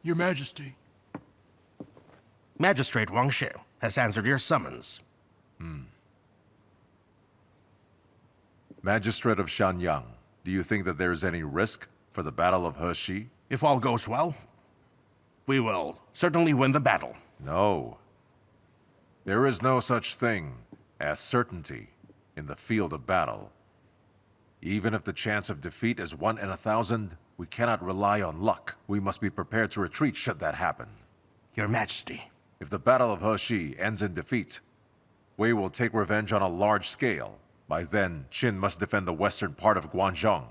Your Majesty. Magistrate Wang Shi has answered your summons. Magistrate of Shanyang, do you think that there is any risk for the Battle of Heshi? If all goes well, we will certainly win the battle. No. There is no such thing as certainty in the field of battle. Even if the chance of defeat is 1 in 1,000, we cannot rely on luck. We must be prepared to retreat should that happen. Your Majesty. If the Battle of Heshi ends in defeat, Wei will take revenge on a large scale. By then, Qin must defend the western part of Guangzhong.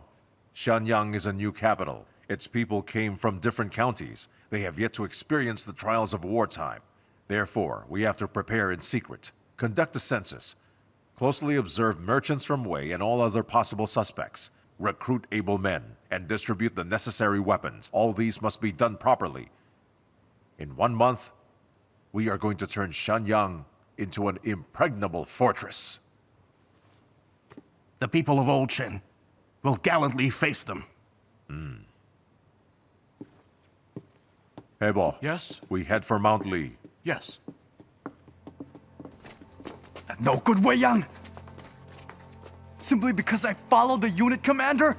Shanyang is a new capital. Its people came from different counties. They have yet to experience the trials of wartime. Therefore, we have to prepare in secret, conduct a census, closely observe merchants from Wei and all other possible suspects, recruit able men, and distribute the necessary weapons. All these must be done properly. In 1 month, we are going to turn Shanyang into an impregnable fortress. The people of Old Qin will gallantly face them. Hey, Bo. Yes? We head for Mount Li. Yes. No good, Wei Yang! Simply because I followed the unit commander?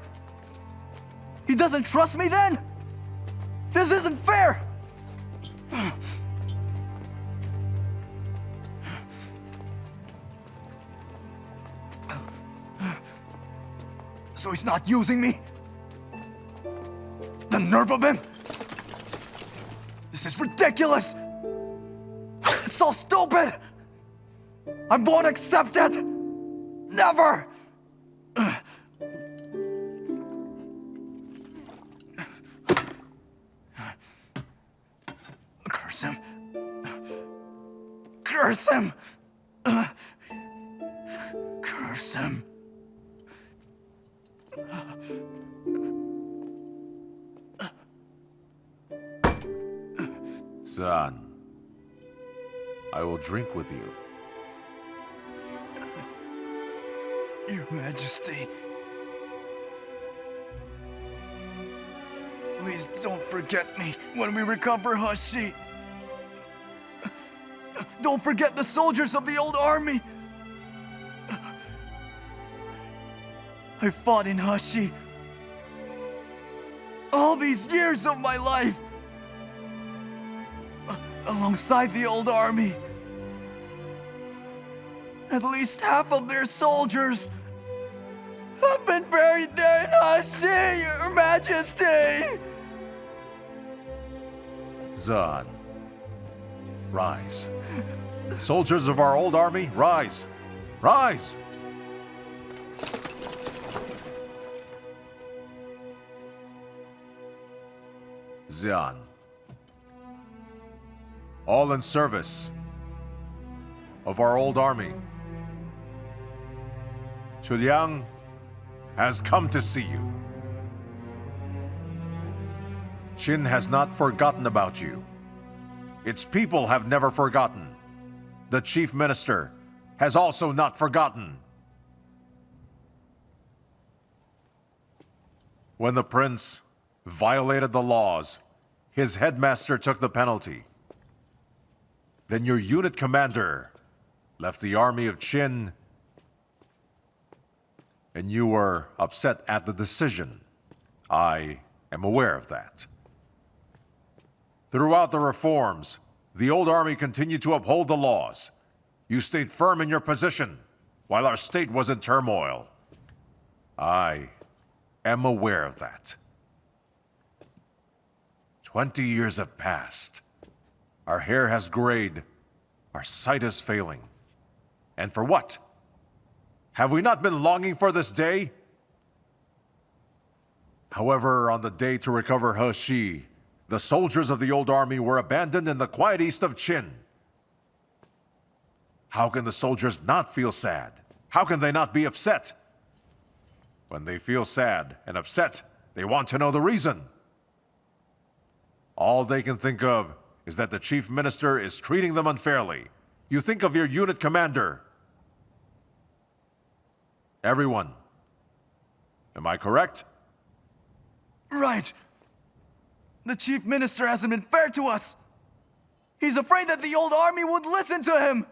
He doesn't trust me then? This isn't fair! So he's not using me? The nerve of him! This is ridiculous! It's so stupid! I won't accept it! Never! Curse him. Curse him! Curse him. Son, I will drink with you. Your Majesty. Please don't forget me when we recover Heshi. Don't forget the soldiers of the old army. I fought in Heshi all these years of my life alongside the old army. At least half of their soldiers have been buried there in Heshi, Your Majesty! Zan, rise. Soldiers of our old army, rise! Rise! Xian, all in service of our old army. Chuliang has come to see you. Qin has not forgotten about you. Its people have never forgotten. The chief minister has also not forgotten. When the prince violated the laws, his headmaster took the penalty. Then your unit commander left the army of Qin, and you were upset at the decision. I am aware of that. Throughout the reforms, the old army continued to uphold the laws. You stayed firm in your position while our state was in turmoil. I am aware of that. 20 years have passed. Our hair has grayed. Our sight is failing. And for what? Have we not been longing for this day? However, on the day to recover Heshi, the soldiers of the old army were abandoned in the quiet east of Qin. How can the soldiers not feel sad? How can they not be upset? When they feel sad and upset, they want to know the reason. All they can think of is that the chief minister is treating them unfairly. You think of your unit commander. Everyone. Am I correct? Right. The chief minister hasn't been fair to us. He's afraid that the old army won't listen to him.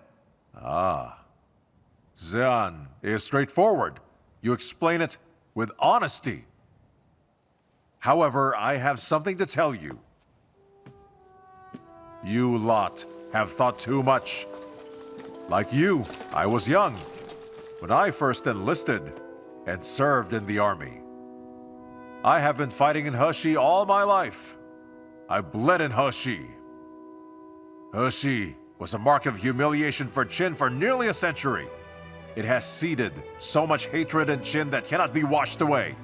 Xian is straightforward. You explain it with honesty. However, I have something to tell you. You lot have thought too much. Like you, I was young when I first enlisted and served in the army. I have been fighting in Heshi all my life. I bled in Heshi. Heshi was a mark of humiliation for Qin for nearly a century. It has seeded so much hatred in Qin that cannot be washed away.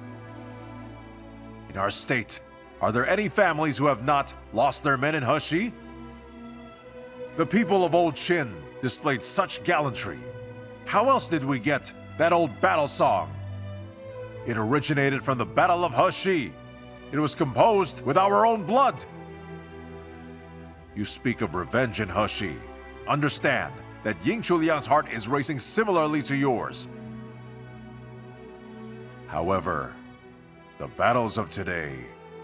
In our state, are there any families who have not lost their men in Heshi? The people of old Qin displayed such gallantry. How else did we get that old battle song? It originated from the Battle of Heshi. It was composed with our own blood. You speak of revenge in Heshi. Understand that Ying Chuliang's heart is racing similarly to yours. However, the battles of today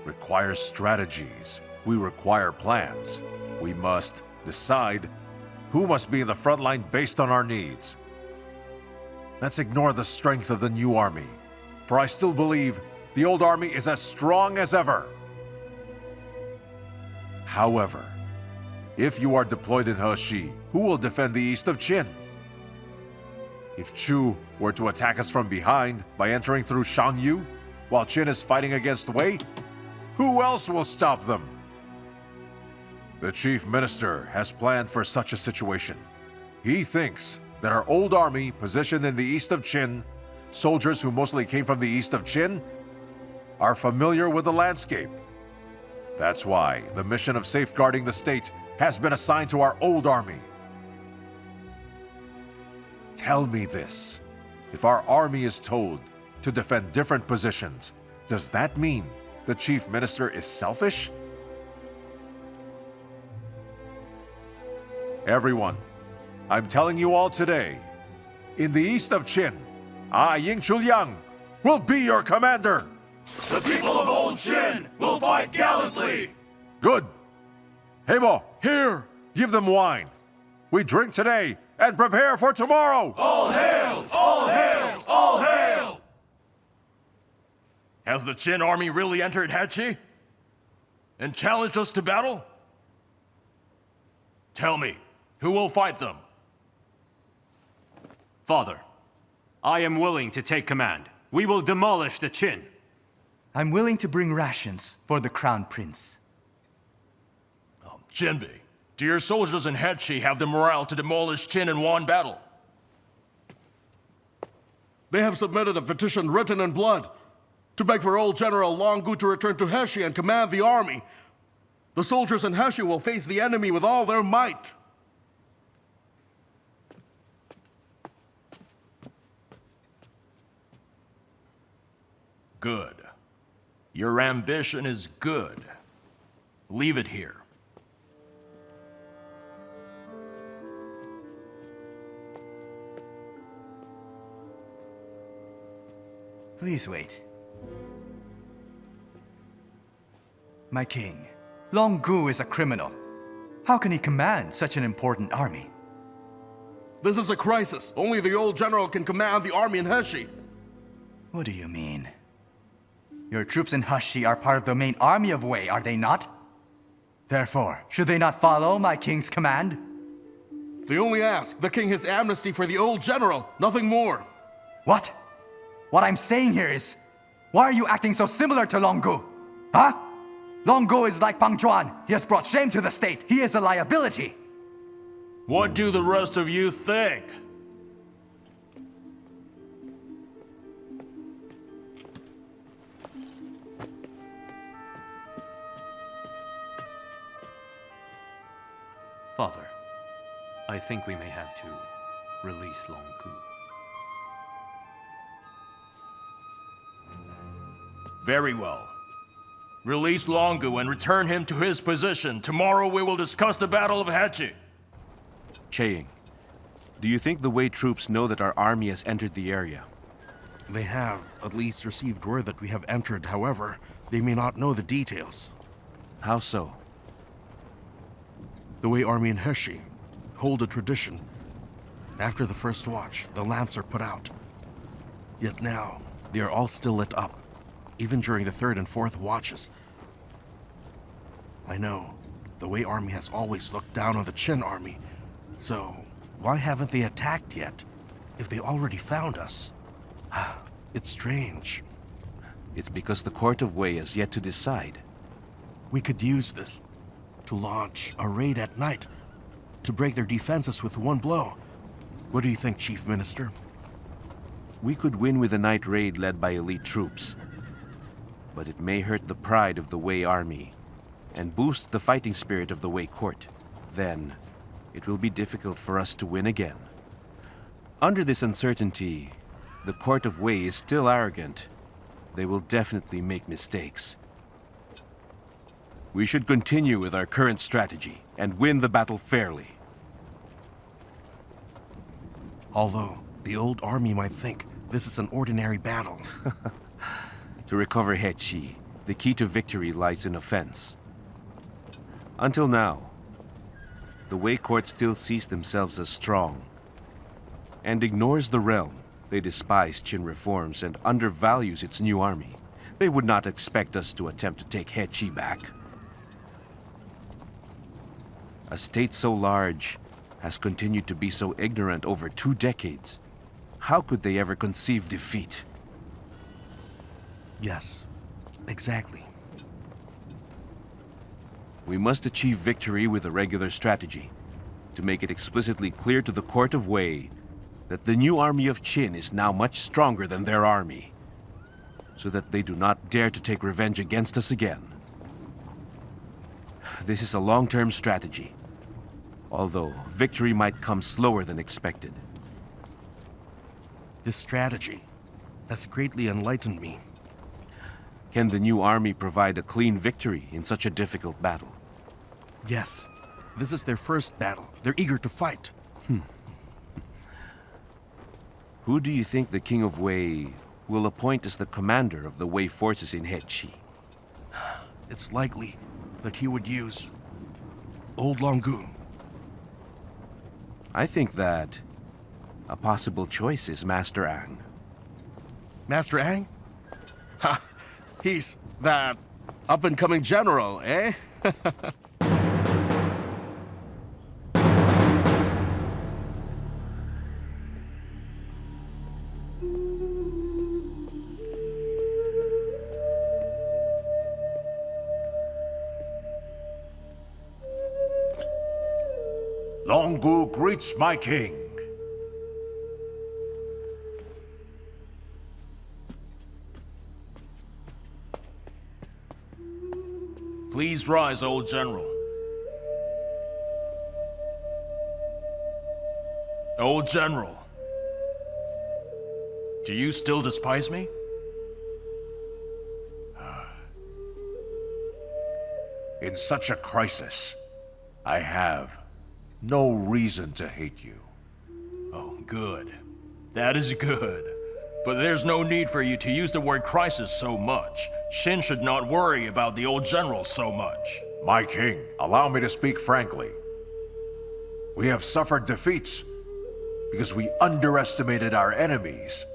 require strategies. We require plans. We must decide who must be in the front line based on our needs. Let's ignore the strength of the new army, for I still believe the old army is as strong as ever. However, if you are deployed in Heshi, who will defend the east of Qin? If Chu were to attack us from behind by entering through Shangyu, while Qin is fighting against Wei, who else will stop them? The chief minister has planned for such a situation. He thinks that our old army positioned in the east of Qin, soldiers who mostly came from the east of Qin, are familiar with the landscape. That's why the mission of safeguarding the state has been assigned to our old army. Tell me this. If our army is told to defend different positions, does that mean the chief minister is selfish? Everyone, I'm telling you all today, in the east of Qin, I, Ying Chuliang, will be your commander. The people of old Qin will fight gallantly. Good. Heibo, here, give them wine. We drink today and prepare for tomorrow. All hail! All hail! All hail! Has the Qin army really entered Hechi and challenged us to battle? Tell me, who will fight them? Father, I am willing to take command. We will demolish the Qin. I'm willing to bring rations for the crown prince. Jinbi, do your soldiers in Hechi have the morale to demolish Qin in one battle? They have submitted a petition written in blood to beg for old General Longgu to return to Heshi and command the army. The soldiers in Heshi will face the enemy with all their might. Good. Your ambition is good. Leave it here. Please wait. My king, Longgu is a criminal. How can he command such an important army? This is a crisis. Only the old general can command the army in Heshi. What do you mean? Your troops in Heshi are part of the main army of Wei, are they not? Therefore, should they not follow my king's command? They only ask the king his amnesty for the old general, nothing more. What? What I'm saying here is, why are you acting so similar to Longgu? Huh? Longgu is like Pang Juan. He has brought shame to the state. He is a liability. What do the rest of you think? Father, I think we may have to release Longgu. Very well. Release Longgu and return him to his position. Tomorrow we will discuss the Battle of Hechi. Cheying, do you think the Wei troops know that our army has entered the area? They have at least received word that we have entered. However, they may not know the details. How so? The Wei Army and Heshi hold a tradition. After the first watch, the lamps are put out. Yet now, they are all still lit up, even during the third and fourth watches. I know, the Wei Army has always looked down on the Qin Army, so why haven't they attacked yet, if they already found us? It's strange. It's because the court of Wei has yet to decide. We could use this to launch a raid at night, to break their defenses with one blow. What do you think, Chief Minister? We could win with a night raid led by elite troops. But it may hurt the pride of the Wei Army and boost the fighting spirit of the Wei court. Then, it will be difficult for us to win again. Under this uncertainty, the court of Wei is still arrogant. They will definitely make mistakes. We should continue with our current strategy and win the battle fairly. Although, the old army might think this is an ordinary battle. To recover Hechi, the key to victory lies in offense. Until now, the Wei court still sees themselves as strong and ignores the realm. They despise Qin reforms and undervalues its new army. They would not expect us to attempt to take Hechi back. A state so large has continued to be so ignorant over 2 decades. How could they ever conceive defeat? Yes, exactly. We must achieve victory with a regular strategy to make it explicitly clear to the court of Wei that the new army of Qin is now much stronger than their army, so that they do not dare to take revenge against us again. This is a long-term strategy, although victory might come slower than expected. This strategy has greatly enlightened me. Can the new army provide a clean victory in such a difficult battle? Yes, this is their first battle. They're eager to fight. Who do you think the King of Wei will appoint as the commander of the Wei forces in Hechi? It's likely that he would use Old Longu. I think that a possible choice is Master Ang. Master Ang? Ha! He's that up-and-coming general, eh? Longu greets my king. Please rise, old general. Old general. Do you still despise me? In such a crisis, I have no reason to hate you. Oh, good. That is good. But there's no need for you to use the word crisis so much. Qin should not worry about the old general so much. My king, allow me to speak frankly. We have suffered defeats because we underestimated our enemies.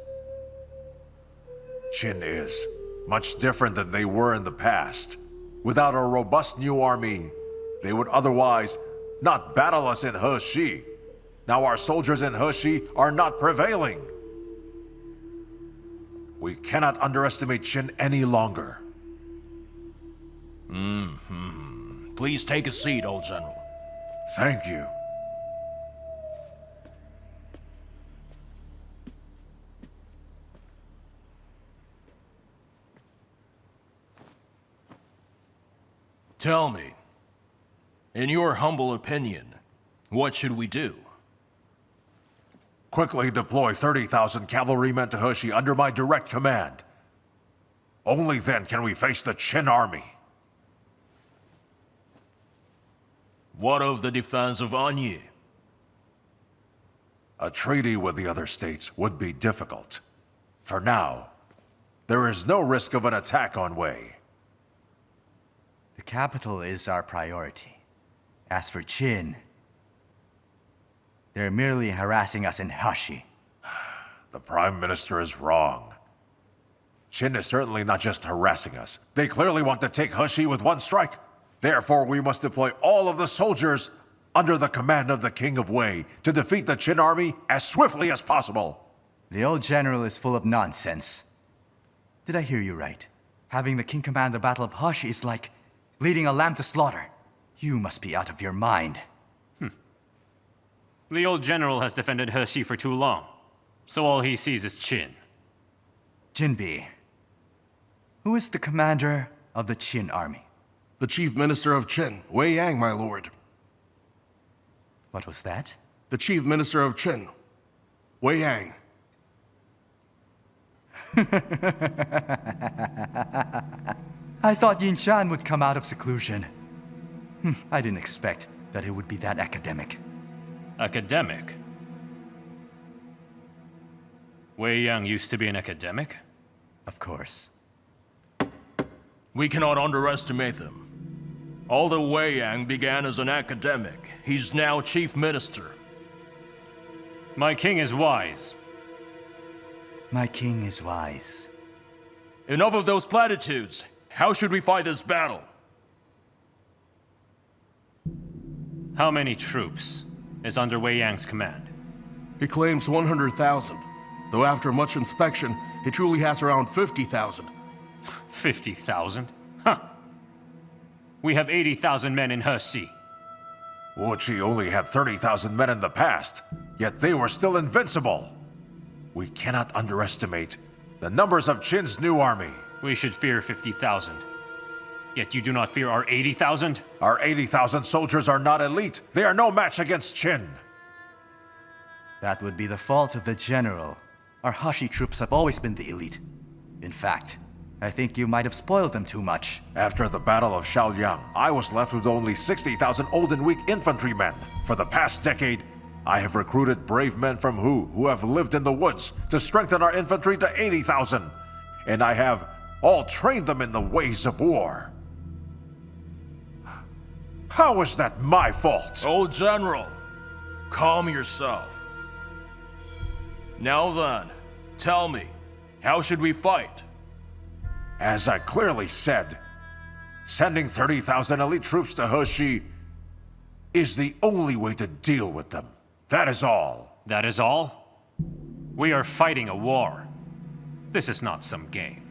Qin is much different than they were in the past. Without a robust new army, they would otherwise not battle us in Heshi. Now our soldiers in Heshi are not prevailing. We cannot underestimate Qin any longer. Please take a seat, old general. Thank you. Tell me, in your humble opinion, what should we do? Quickly deploy 30,000 cavalrymen to Heshi under my direct command. Only then can we face the Qin army. What of the defense of Anyi? A treaty with the other states would be difficult. For now, there is no risk of an attack on Wei. The capital is our priority. As for Qin, they're merely harassing us in Hashi. The Prime Minister is wrong. Qin is certainly not just harassing us. They clearly want to take Heshi with one strike. Therefore, we must deploy all of the soldiers under the command of the King of Wei to defeat the Qin army as swiftly as possible. The old general is full of nonsense. Did I hear you right? Having the king command the Battle of Hashi is like leading a lamb to slaughter. You must be out of your mind. The old general has defended Heshi for too long, so all he sees is Qin. Jinbi, who is the commander of the Qin army? The Chief Minister of Qin, Wei Yang, my lord. What was that? The Chief Minister of Qin, Wei Yang. I thought Yin Shan would come out of seclusion. I didn't expect that it would be that academic. Academic? Wei Yang used to be an academic? Of course. We cannot underestimate them. Although Wei Yang began as an academic, he's now chief minister. My king is wise. My king is wise. Enough of those platitudes. How should we fight this battle? How many troops is under Wei Yang's command? He claims 100,000, though after much inspection, he truly has around 50,000. 50,000? Huh. We have 80,000 men in Heshi. Wuqi only had 30,000 men in the past, yet they were still invincible. We cannot underestimate the numbers of Qin's new army. We should fear 50,000. Yet you do not fear our 80,000? Our 80,000 soldiers are not elite. They are no match against Qin. That would be the fault of the general. Our Hashi troops have always been the elite. In fact, I think you might have spoiled them too much. After the Battle of Shaoyang, I was left with only 60,000 old and weak infantrymen. For the past decade, I have recruited brave men from who have lived in the woods to strengthen our infantry to 80,000. And I have all trained them in the ways of war. How is that my fault? Old General, calm yourself. Now then, tell me, how should we fight? As I clearly said, sending 30,000 elite troops to Heshi is the only way to deal with them. That is all. That is all? We are fighting a war. This is not some game.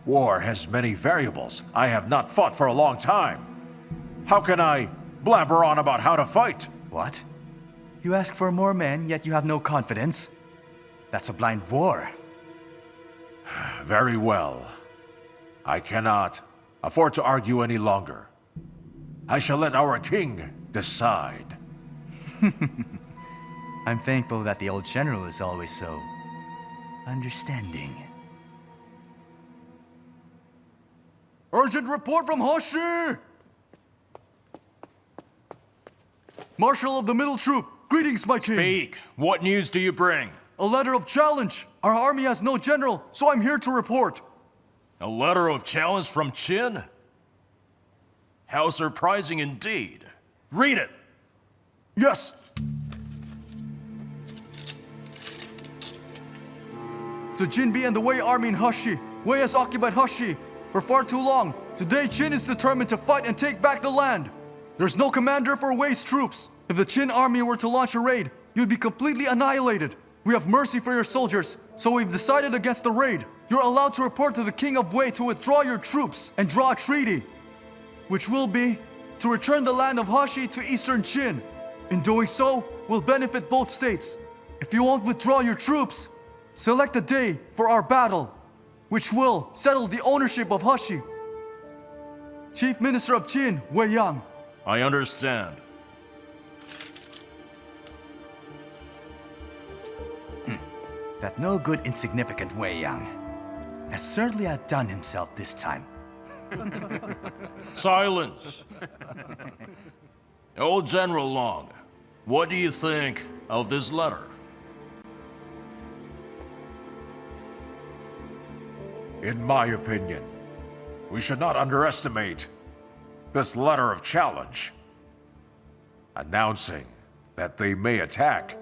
War has many variables. I have not fought for a long time. How can I blabber on about how to fight? What? You ask for more men, yet you have no confidence? That's a blind war. Very well. I cannot afford to argue any longer. I shall let our king decide. I'm thankful that the old general is always so understanding. Urgent report from Hashi! Marshal of the Middle Troop, greetings, my king! Speak. What news do you bring? A letter of challenge! Our army has no general, so I'm here to report. A letter of challenge from Qin? How surprising indeed. Read it! Yes! To Jinbi and the Wei army in Hashi. Wei has occupied Hashi for far too long. Today, Qin is determined to fight and take back the land. There's no commander for Wei's troops. If the Qin army were to launch a raid, you'd be completely annihilated. We have mercy for your soldiers, so we've decided against the raid. You're allowed to report to the King of Wei to withdraw your troops and draw a treaty, which will be to return the land of Hashi to Eastern Qin. In doing so, we'll benefit both states. If you won't withdraw your troops, select a day for our battle, which will settle the ownership of Hashi. Chief Minister of Qin, Wei Yang. I understand. That no good insignificant Wei Yang has certainly outdone himself this time. Silence! Old General Long, what do you think of this letter? In my opinion, we should not underestimate this letter of challenge, announcing that they may attack,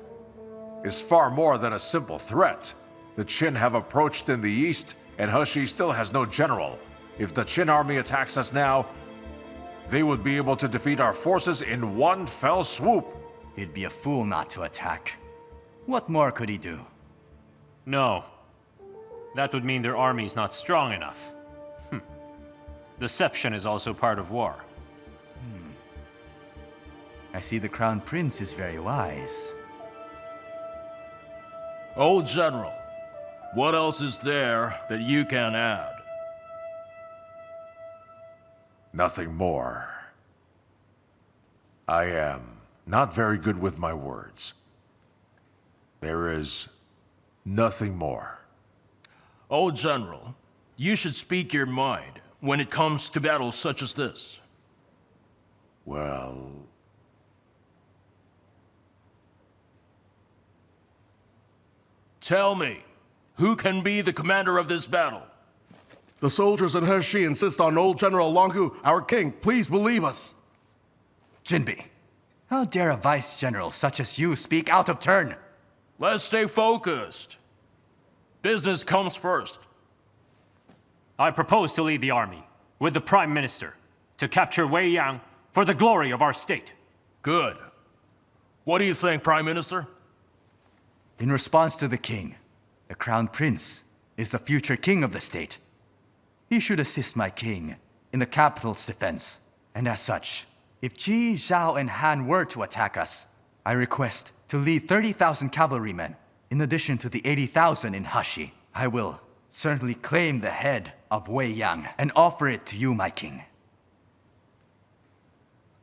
is far more than a simple threat. The Qin have approached in the east, and Heshi still has no general. If the Qin army attacks us now, they would be able to defeat our forces in one fell swoop. He'd be a fool not to attack. What more could he do? No. That would mean their army's not strong enough. Deception is also part of war. I see the Crown Prince is very wise. Old General, what else is there that you can add? Nothing more. I am not very good with my words. There is nothing more. Old General, you should speak your mind when it comes to battles such as this. Well, tell me, who can be the commander of this battle? The soldiers in Heshi insist on old General Longu, our king. Please believe us. Jinbi, how dare a vice general such as you speak out of turn? Let's stay focused. Business comes first. I propose to lead the army, with the Prime Minister, to capture Weiyang for the glory of our state. Good. What do you think, Prime Minister? In response to the king, the Crown Prince is the future king of the state. He should assist my king in the capital's defense. And as such, if Ji, Zhao, and Han were to attack us, I request to lead 30,000 cavalrymen, in addition to the 80,000 in Heshi. I will certainly claim the head of Weiyang and offer it to you, my king.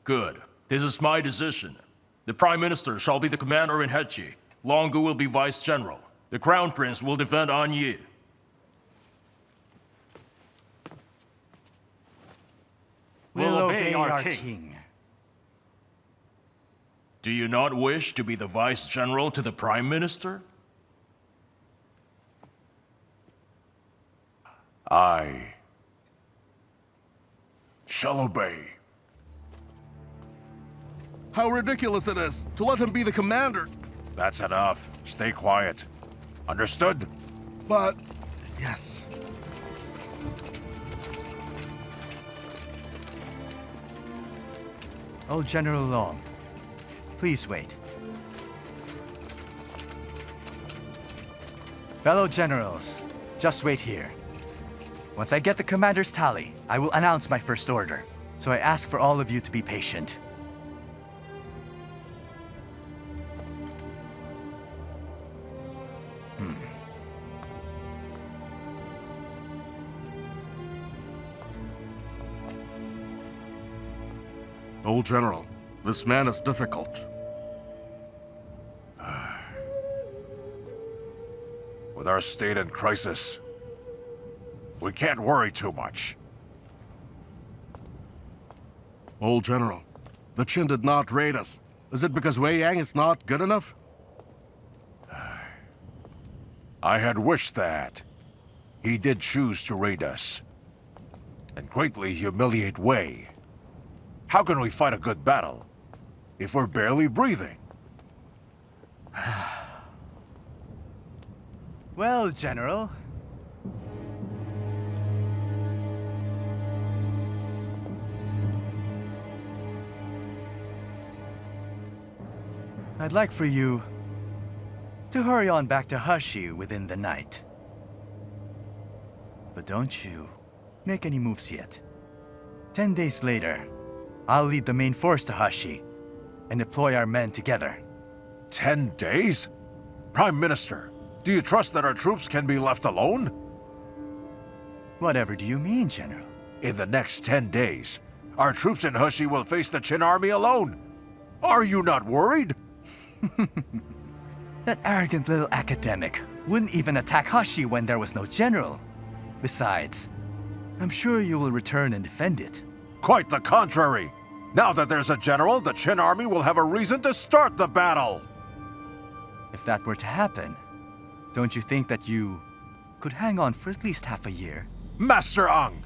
Good. This is my decision. The Prime Minister shall be the commander in Hechi. Longu will be Vice General. The Crown Prince will defend Anyi. We'll obey our king. Do you not wish to be the Vice General to the Prime Minister? I shall obey. How ridiculous it is to let him be the commander. That's enough. Stay quiet. Understood? But, yes. Oh, General Long, please wait. Fellow generals, just wait here. Once I get the commander's tally, I will announce my first order. So I ask for all of you to be patient. Old General, this man is difficult. With our state in crisis, we can't worry too much. Old General, the Qin did not raid us. Is it because Weiyang is not good enough? I had wished that. He did choose to raid us, and greatly humiliate Wei. How can we fight a good battle if we're barely breathing? Well, General. I'd like for you to hurry on back to Heshi within the night. But don't you make any moves yet. 10 days later, I'll lead the main force to Heshi and deploy our men together. 10 days? Prime Minister, do you trust that our troops can be left alone? Whatever do you mean, General? In the next 10 days, our troops in Heshi will face the Qin army alone. Are you not worried? That arrogant little academic wouldn't even attack Heshi when there was no general. Besides, I'm sure you will return and defend it. Quite the contrary. Now that there's a general, the Qin army will have a reason to start the battle. If that were to happen, don't you think that you could hang on for at least half a year? Master Ang,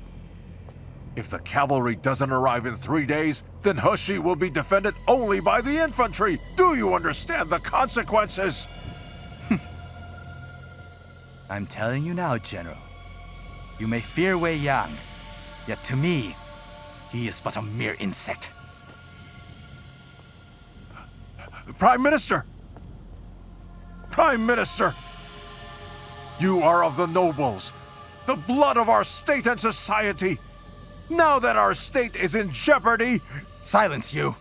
If the cavalry doesn't arrive in 3 days, then Heshi will be defended only by the infantry. Do you understand the consequences? I'm telling you now, General. You may fear Wei Yang, yet to me, he is but a mere insect. Prime Minister! Prime Minister! You are of the nobles, the blood of our state and society. Now that our state is in jeopardy... Silence, you!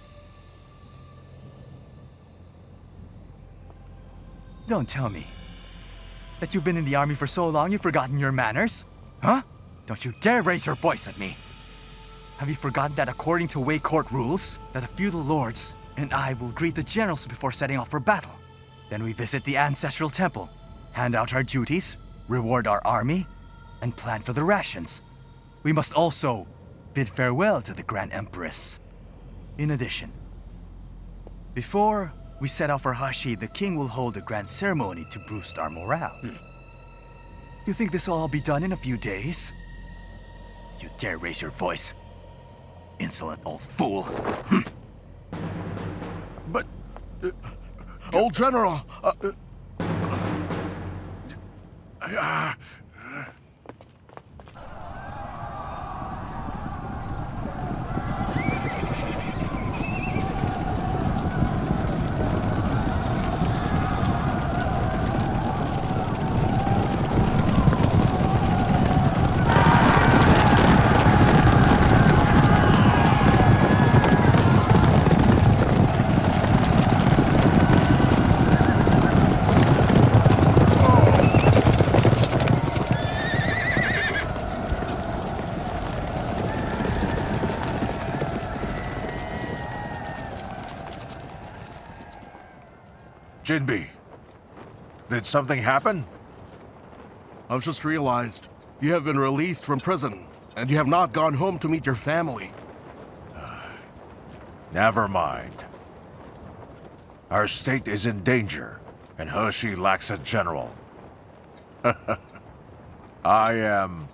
Don't tell me that you've been in the army for so long you've forgotten your manners? Huh? Don't you dare raise your voice at me! Have you forgotten that according to Wei Court rules, that the feudal lords and I will greet the generals before setting off for battle? Then we visit the ancestral temple, hand out our duties, reward our army, and plan for the rations. We must also bid farewell to the Grand Empress. In addition, before we set out for Heshi, the king will hold a grand ceremony to boost our morale. You think this will all be done in a few days? You dare raise your voice? Insolent old fool. But... Old General! Jinbi, did something happen? I've just realized you have been released from prison, and you have not gone home to meet your family. Never mind. Our state is in danger, and Heshi lacks a general. I am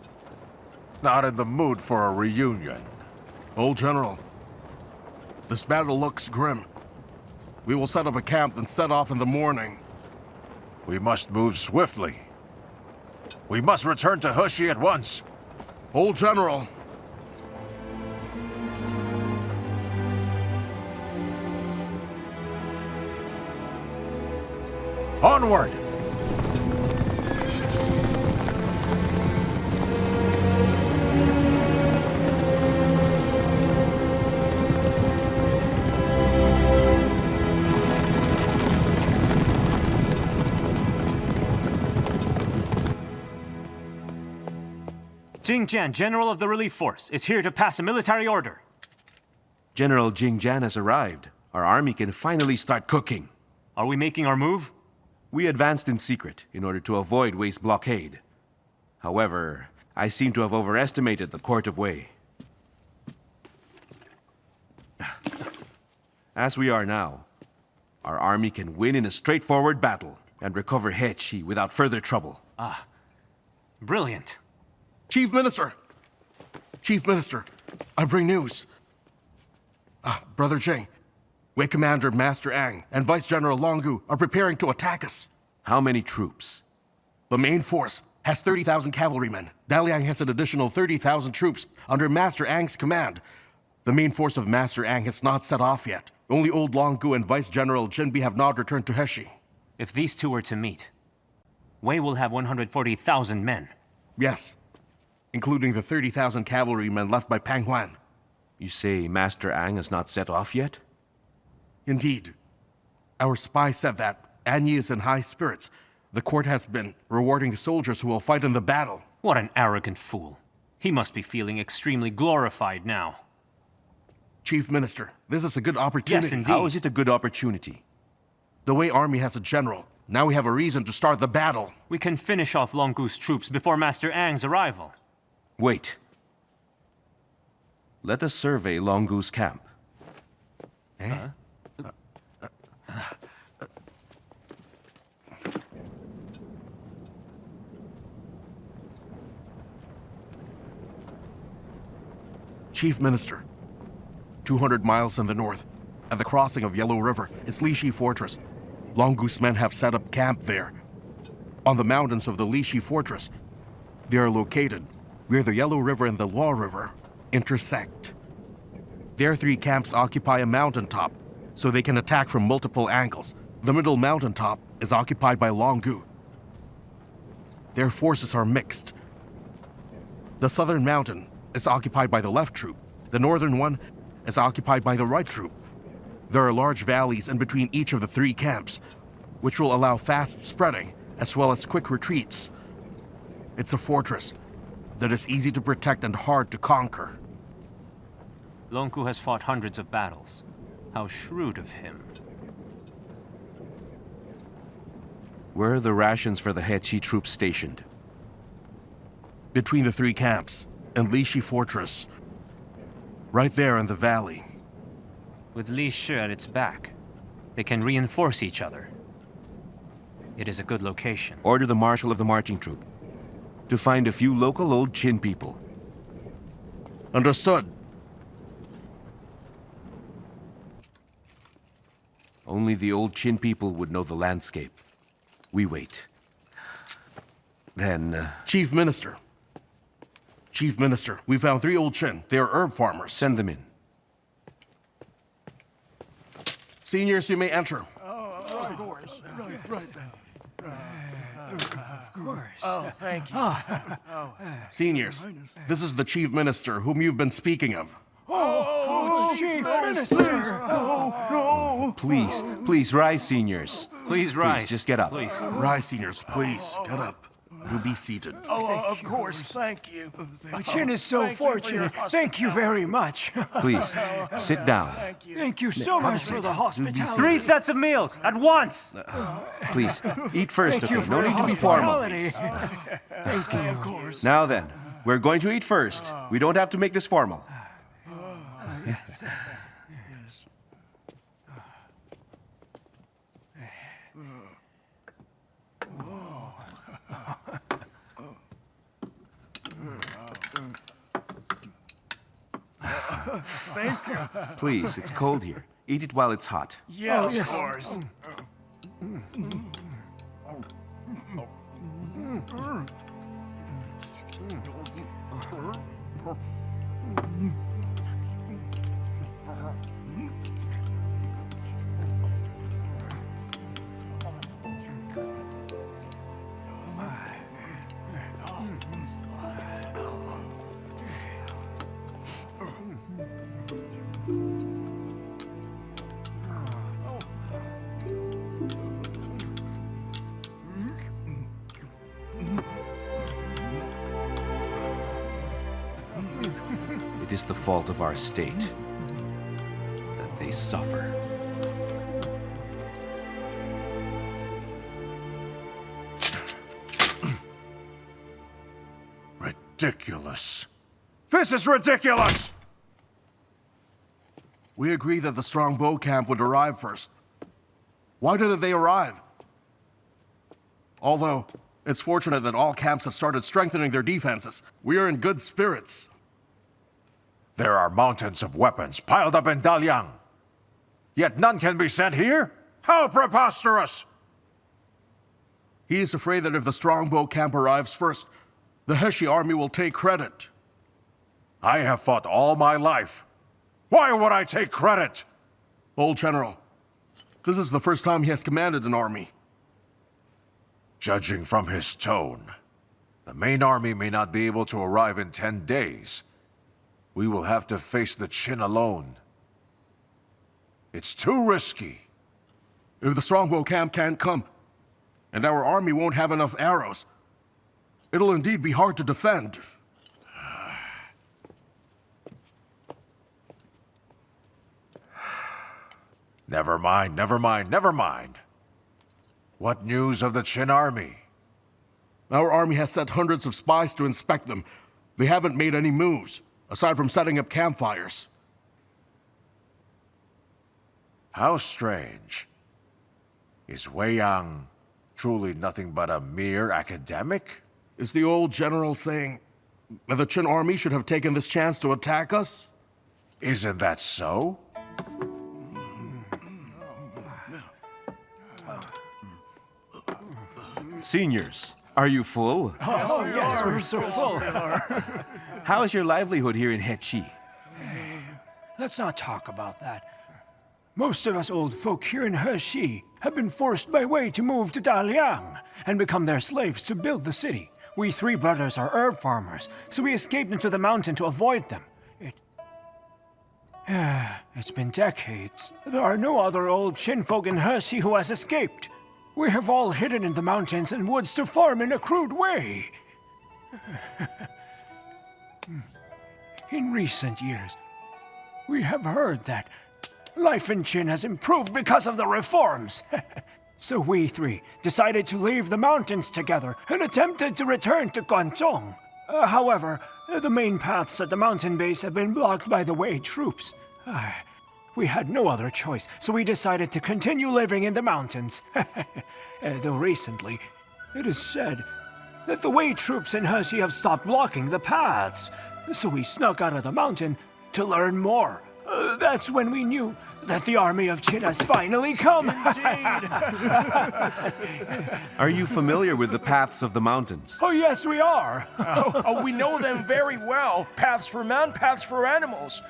not in the mood for a reunion. Old General, this battle looks grim. We will set up a camp and set off in the morning. We must move swiftly. We must return to Heshi at once. Old General, onward! Jing Jian, General of the Relief Force, is here to pass a military order. General Jing Jian has arrived. Our army can finally start cooking. Are we making our move? We advanced in secret in order to avoid Wei's blockade. However, I seem to have overestimated the court of Wei. As we are now, our army can win in a straightforward battle and recover Hechi without further trouble. Brilliant. Chief Minister! Chief Minister, I bring news. Brother Jing, Wei Commander Master Ang and Vice General Longu are preparing to attack us. How many troops? The main force has 30,000 cavalrymen. Daliang has an additional 30,000 troops under Master Ang's command. The main force of Master Ang has not set off yet. Only Old Longu and Vice General Jinbi have not returned to Heshi. If these two were to meet, Wei will have 140,000 men. Yes, including the 30,000 cavalrymen left by Pang Huan. You say Master Ang has not set off yet? Indeed. Our spy said that Anyi is in high spirits. The court has been rewarding the soldiers who will fight in the battle. What an arrogant fool. He must be feeling extremely glorified now. Chief Minister, this is a good opportunity. Yes, indeed. How is it a good opportunity? The Wei army has a general. Now we have a reason to start the battle. We can finish off Longu's troops before Master Ang's arrival. Wait. Let us survey Longu's camp. Chief Minister, 200 miles in the north, at the crossing of Yellow River, is Lishi Fortress. Long Goose men have set up camp there. On the mountains of the Lishi Fortress, they are located where the Yellow River and the Luo River intersect. Their 3 camps occupy a mountaintop, so they can attack from multiple angles. The middle mountaintop is occupied by Long Gu. Their forces are mixed. The southern mountain is occupied by the left troop. The northern one is occupied by the right troop. There are large valleys in between each of the 3 camps, which will allow fast spreading as well as quick retreats. It's a fortress that is easy to protect and hard to conquer. Longku has fought hundreds of battles. How shrewd of him. Where are the rations for the Hechi troops stationed? Between the 3 camps and Lishi Fortress, right there in the valley. With Li Shi at its back, they can reinforce each other. It is a good location. Order the marshal of the marching troop to find a few local old Qin people. Understood. Only the old Qin people would know the landscape. We wait. Then, Chief Minister. Chief Minister, we found 3 old Qin. They are herb farmers. send them in. Seniors, you may enter. Thank you. Seniors, this is the Chief Minister whom you've been speaking of. Please rise, seniors. Please rise. just get up. Please. Rise, seniors, please. Get up. Do be seated. Of course, thank you. Qin is so fortunate. Thank you very much. Please, sit down. Thank you so much for the hospitality. 3 sets of meals at once! Please, eat first, Thank okay? you for No the need to be formal. hospitality. Of course. Now then, we're going to eat first. We don't have to make this formal. Thank you. Please, it's cold here. Eat it while it's hot. Yeah, of course. It is the fault of our state that they suffer. Ridiculous. This is ridiculous! We agreed that the Strongbow camp would arrive first. Why didn't they arrive? Although, it's fortunate that all camps have started strengthening their defenses. We are in good spirits. There are mountains of weapons piled up in Daliang. Yet none can be sent here? How preposterous! He is afraid that if the Strongbow camp arrives first, the Heshi army will take credit. I have fought all my life. Why would I take credit? Old General, this is the first time he has commanded an army. Judging from his tone, the main army may not be able to arrive in 10 days. We will have to face the Qin alone. It's too risky. If the Strongbow camp can't come, and our army won't have enough arrows, it'll indeed be hard to defend. Never mind, never mind, never mind. What news of the Qin army? Our army has sent hundreds of spies to inspect them. They haven't made any moves, aside from setting up campfires. How strange. Is Wei Yang truly nothing but a mere academic? Is the old general saying that the Qin army should have taken this chance to attack us? Isn't that so? Seniors, are you full? Oh, yes, we're so full. How is your livelihood here in Hechi? Let's not talk about that. Most of us old folk here in Heshi have been forced by Wei to move to Daliang and become their slaves to build the city. We three brothers are herb farmers, so we escaped into the mountain to avoid them. It's been decades. There are no other old Qin folk in Heshi who has escaped. We have all hidden in the mountains and woods to farm in a crude way. In recent years, we have heard that life in Qin has improved because of the reforms. So we three decided to leave the mountains together and attempted to return to Guangzhong. However, the main paths at the mountain base have been blocked by the Wei troops. We had no other choice, so we decided to continue living in the mountains. Though recently, it is said that the Wei troops in Heshi have stopped blocking the paths. So we snuck out of the mountain to learn more. That's when we knew that the army of Qin has finally come. Are you familiar with the paths of the mountains? Oh, yes, we are. We know them very well. Paths for men, paths for animals.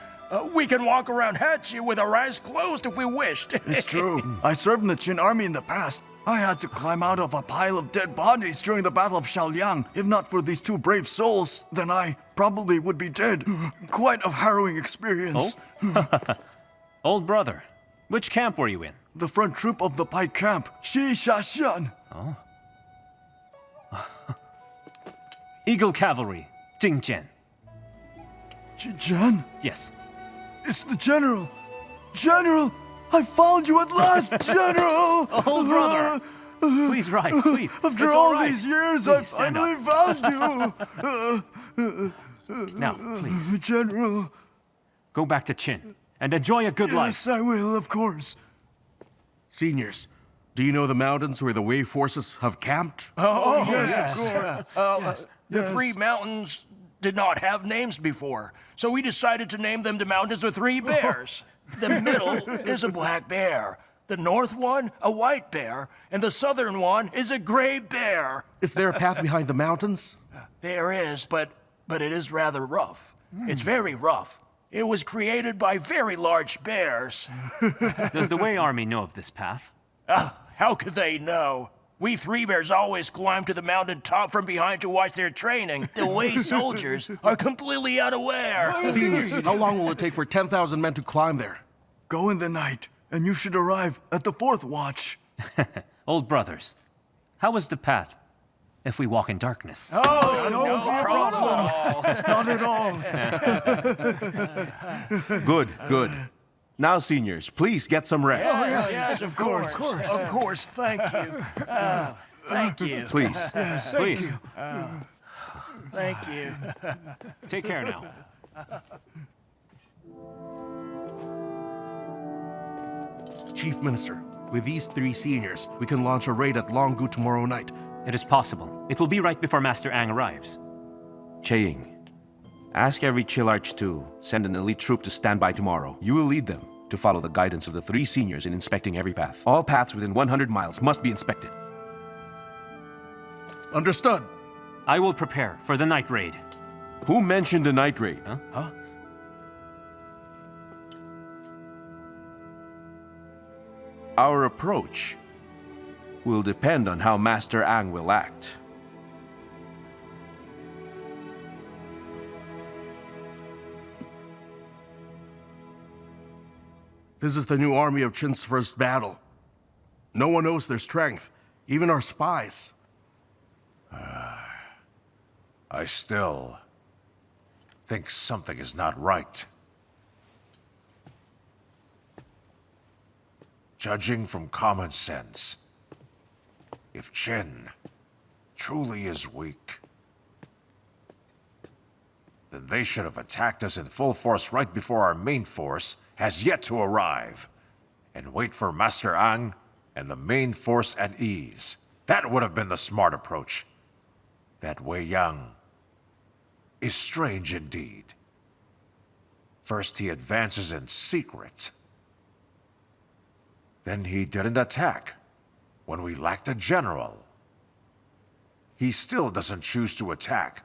We can walk around Hachi with our eyes closed if we wished. It's true. I served in the Qin army in the past. I had to climb out of a pile of dead bodies during the Battle of Shaoliang. If not for these two brave souls, then I probably would be dead. Quite a harrowing experience. Old brother, which camp were you in? The front troop of the Pike camp, Shi Shaxian. Eagle Cavalry, Jing Jian. Jian? Yes. It's the General! General! I found you at last, General! Old brother! Please rise, please. After It's all right. these years, I Please, stand finally found you! Now, please, General. go back to Qin and enjoy a good life. Yes, I will, of course. Seniors, do you know the mountains where the Wei forces have camped? Oh, yes, of course. The three mountains did not have names before, so we decided to name them the mountains with three bears. The middle is a black bear, the north one a white bear, and the southern one is a gray bear. Is there a path behind the mountains? There is, but it is rather rough. It's very rough. It was created by very large bears. Does the Wei army know of this path? How could they know? We three bears always climb to the mountain top from behind to watch their training. The Wei soldiers are completely unaware. Seniors, how long will it take for 10,000 men to climb there? Go in the night, and you should arrive at the 4th watch. Old brothers, how is the path if we walk in darkness? No problem. Not at all. Good. Now, seniors, please get some rest. Yes, of course. Of course, thank you. Thank you. Please. Please, Thank you. take care now. Chief Minister, with these three seniors, we can launch a raid at Longgu tomorrow night. It is possible. It will be right before Master Ang arrives. Cheying, ask every Chilarch to send an elite troop to stand by tomorrow. You will lead them to follow the guidance of the three seniors in inspecting every path. All paths within 100 miles must be inspected. Understood. I will prepare for the night raid. Who mentioned a night raid? Huh? Our approach will depend on how Master Ang will act. This is the new army of Qin's first battle. No one knows their strength, even our spies. I still think something is not right. Judging from common sense, if Qin truly is weak, then they should have attacked us in full force right before our main force has yet to arrive, and wait for Master Ang and the main force at ease. That would have been the smart approach. That Wei Yang is strange indeed. First, he advances in secret. Then he didn't attack when we lacked a general. He still doesn't choose to attack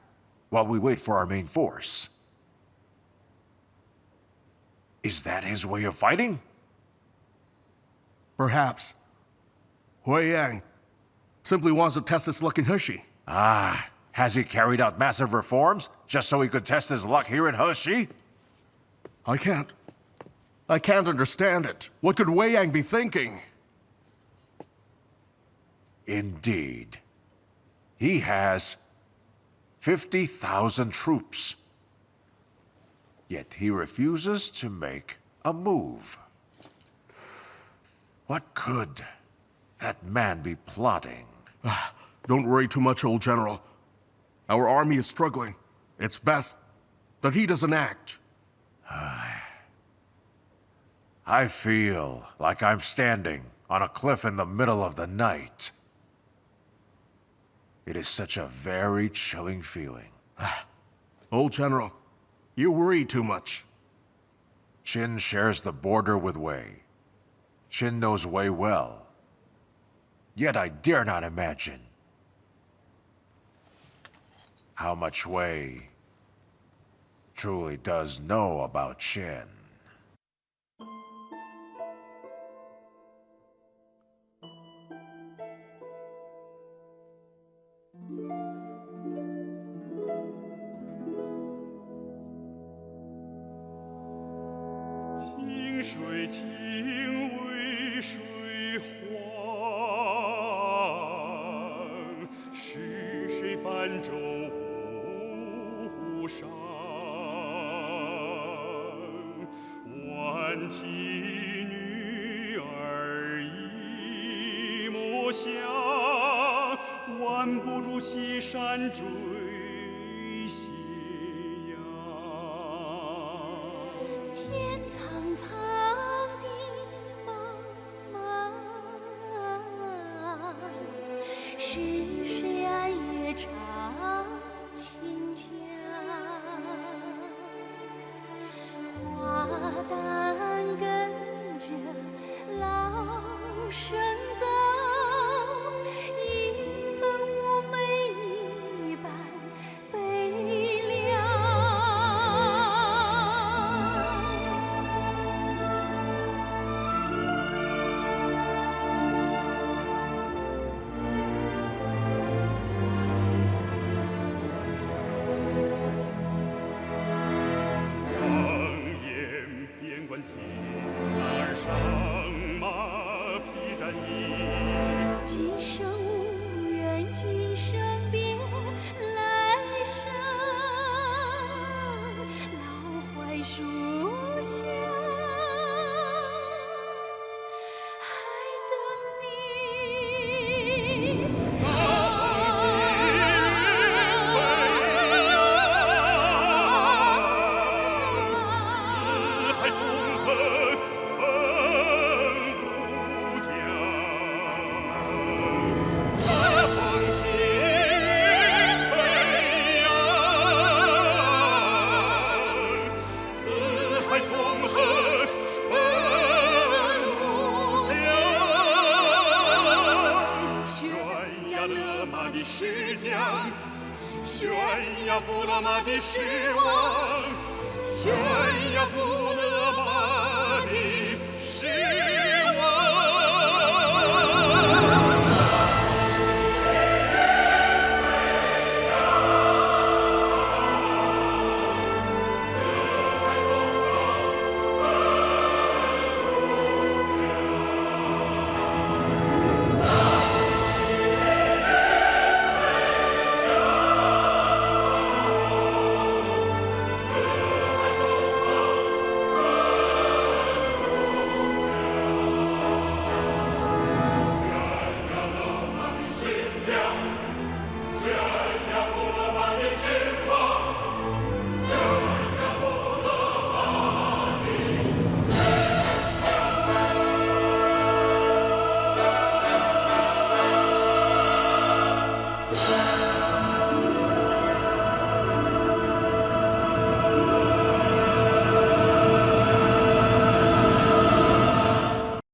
while we wait for our main force. Is that his way of fighting? Perhaps. Wei Yang simply wants to test his luck in Heshi. Ah, has he carried out massive reforms just so he could test his luck here in Heshi? I can't understand it. What could Wei Yang be thinking? Indeed. He has 50,000 troops. Yet he refuses to make a move. What could that man be plotting? Don't worry too much, old general. Our army is struggling. It's best that he doesn't act. I feel like I'm standing on a cliff in the middle of the night. It is such a very chilling feeling. Old general, you worry too much. Qin shares the border with Wei. Qin knows Wei well. Yet I dare not imagine how much Wei truly does know about Qin.